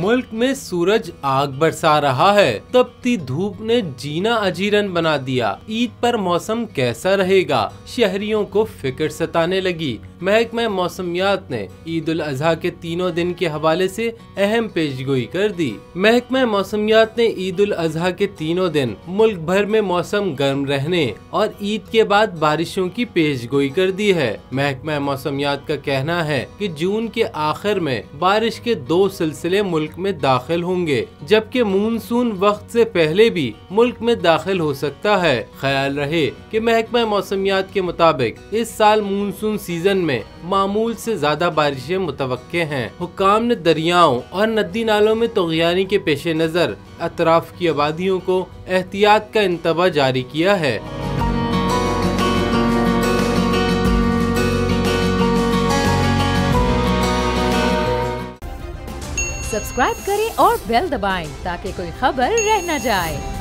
मुल्क में सूरज आग बरसा रहा है, तपती धूप ने जीना अजीरन बना दिया। ईद पर मौसम कैसा रहेगा, शहरियों को फिक्र सताने लगी। महकमा मौसमियात ने ईद उल अजहा के तीनों दिन के हवाले से अहम पेशगोई कर दी। महकमा मौसमियात ने ईद उल अजहा के तीनों दिन मुल्क भर में मौसम गर्म रहने और ईद के बाद बारिशों की पेशगोई कर दी है। महकमा मौसमियात का कहना है कि जून के आखिर में बारिश के 2 सिलसिले मुल्क में दाखिल होंगे, जबकि मानसून वक्त से पहले भी मुल्क में दाखिल हो सकता है। ख्याल रहे कि महकमा मौसमियात के मुताबिक इस साल मानसून सीजन में मामूल से ज्यादा बारिशें मुतवक्के हैं। हुक्काम ने दरियाओं और नदी नालों में तुग़यानी के पेश नजर अतराफ की आबादियों को एहतियात का इंतबा जारी किया है। सब्सक्राइब करें और बेल दबाएं ताकि कोई खबर रह न जाए।